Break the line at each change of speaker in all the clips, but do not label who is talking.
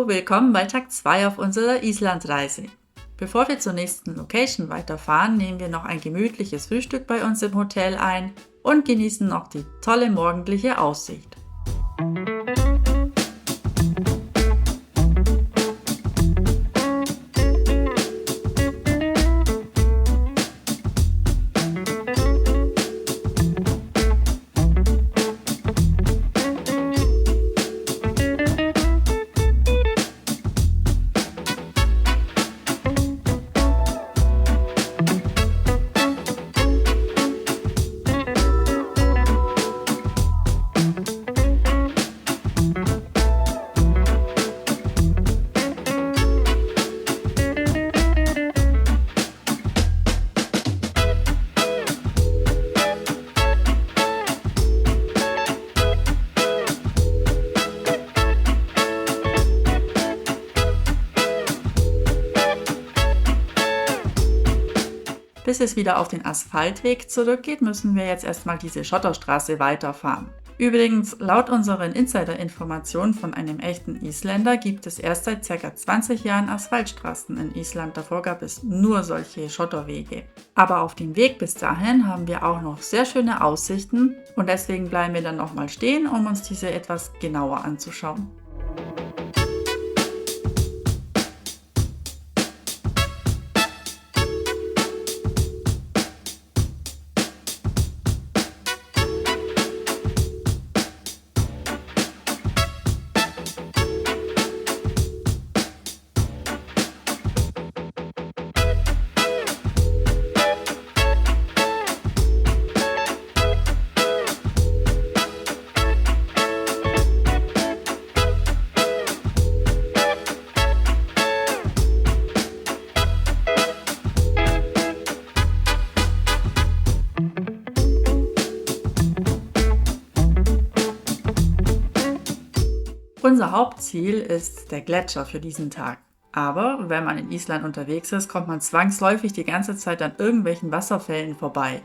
Hallo, willkommen bei Tag 2 auf unserer Islandreise. Bevor wir zur nächsten Location weiterfahren, nehmen wir noch ein gemütliches Frühstück bei uns im Hotel ein und genießen noch die tolle morgendliche Aussicht. Bis es wieder auf den Asphaltweg zurückgeht, müssen wir jetzt erstmal diese Schotterstraße weiterfahren. Übrigens, laut unseren Insider-Informationen von einem echten Isländer gibt es erst seit ca. 20 Jahren Asphaltstraßen in Island. Davor gab es nur solche Schotterwege. Aber auf dem Weg bis dahin haben wir auch noch sehr schöne Aussichten und deswegen bleiben wir dann nochmal stehen, um uns diese etwas genauer anzuschauen. Unser Hauptziel ist der Gletscher für diesen Tag. Aber wenn man in Island unterwegs ist, kommt man zwangsläufig die ganze Zeit an irgendwelchen Wasserfällen vorbei.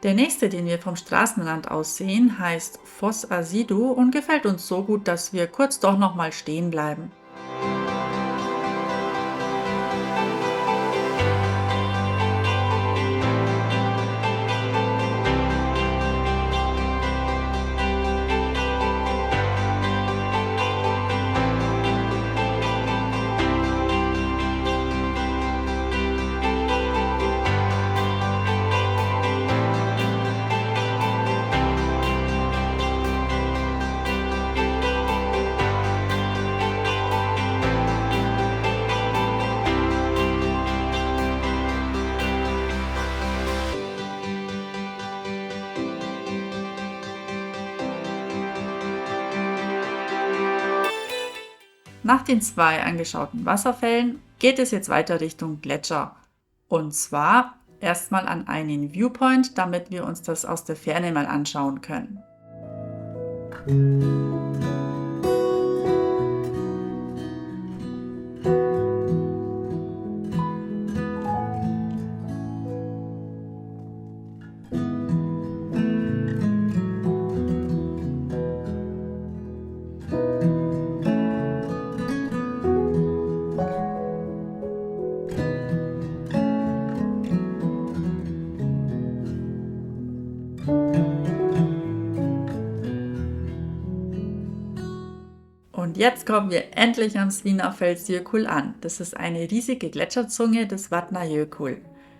Der nächste, den wir vom Straßenrand aus sehen, heißt Fossasidu und gefällt uns so gut, dass wir kurz doch nochmal stehen bleiben. Nach den 2 angeschauten Wasserfällen geht es jetzt weiter Richtung Gletscher. Und zwar erstmal an einen Viewpoint, damit wir uns das aus der Ferne mal anschauen können. Und jetzt kommen wir endlich am Svínafeldsjökull an. Das ist eine riesige Gletscherzunge des Vatnajökull.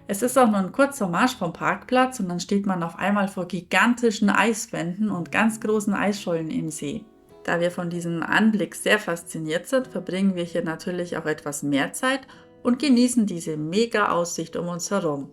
Es ist auch nur ein kurzer Marsch vom Parkplatz und dann steht man auf einmal vor gigantischen Eiswänden und ganz großen Eisschollen im See. Da wir von diesem Anblick sehr fasziniert sind, verbringen wir hier natürlich auch etwas mehr Zeit und genießen diese mega Aussicht um uns herum.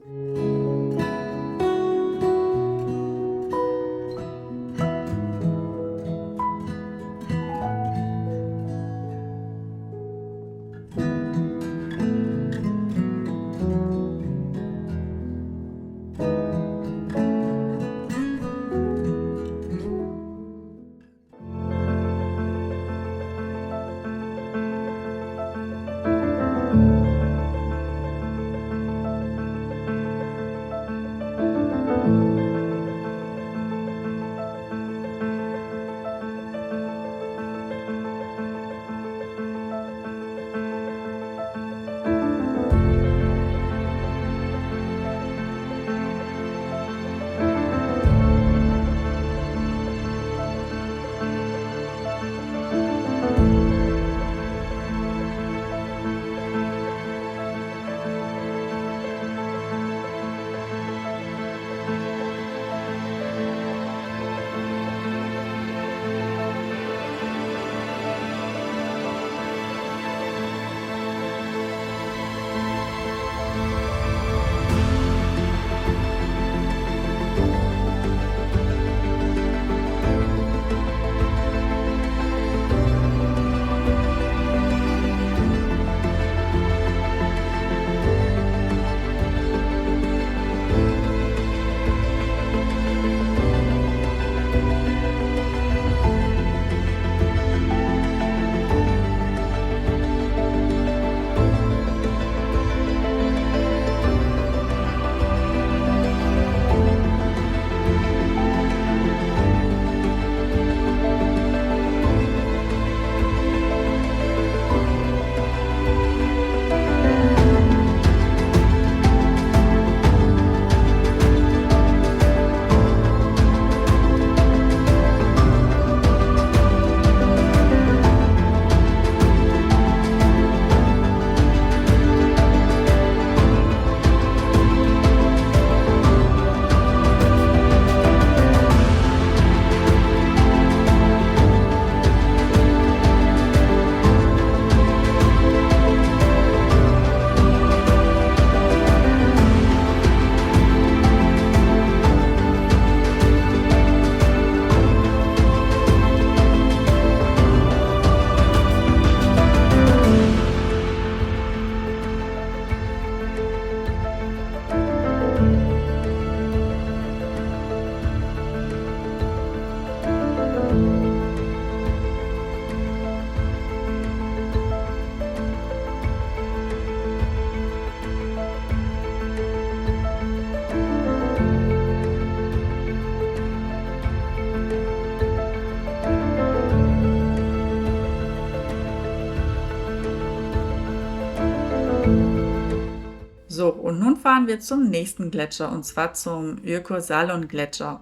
fahren wir zum nächsten Gletscher und zwar zum Jökulsárlón-Gletscher.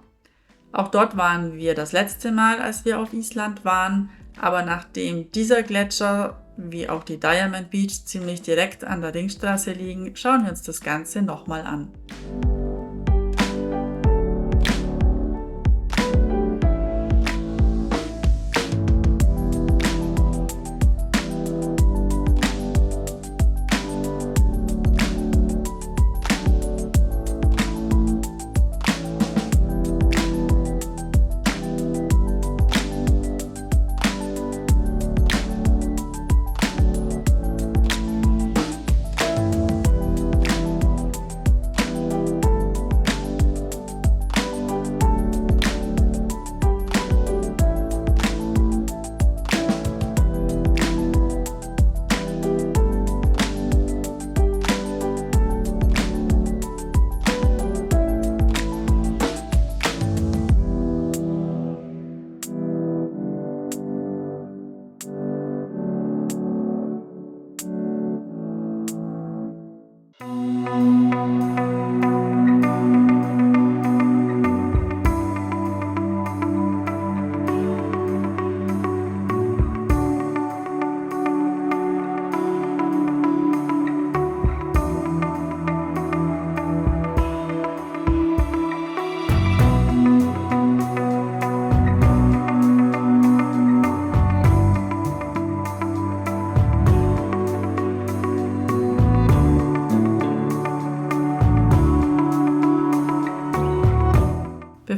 Auch dort waren wir das letzte Mal, als wir auf Island waren, aber nachdem dieser Gletscher wie auch die Diamond Beach ziemlich direkt an der Ringstraße liegen, schauen wir uns das Ganze nochmal an.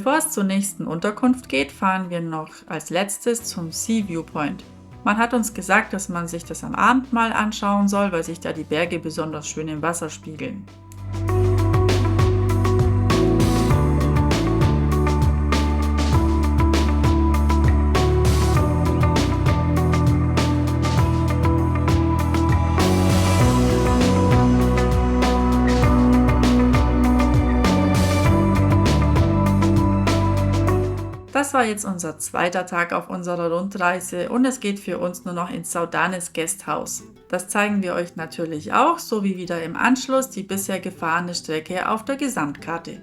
Bevor es zur nächsten Unterkunft geht, fahren wir noch als letztes zum Sea Viewpoint. Man hat uns gesagt, dass man sich das am Abend mal anschauen soll, weil sich da die Berge besonders schön im Wasser spiegeln. Das war jetzt unser zweiter Tag auf unserer Rundreise und es geht für uns nur noch ins Saudanes Guesthouse. Das zeigen wir euch natürlich auch, sowie wieder im Anschluss die bisher gefahrene Strecke auf der Gesamtkarte.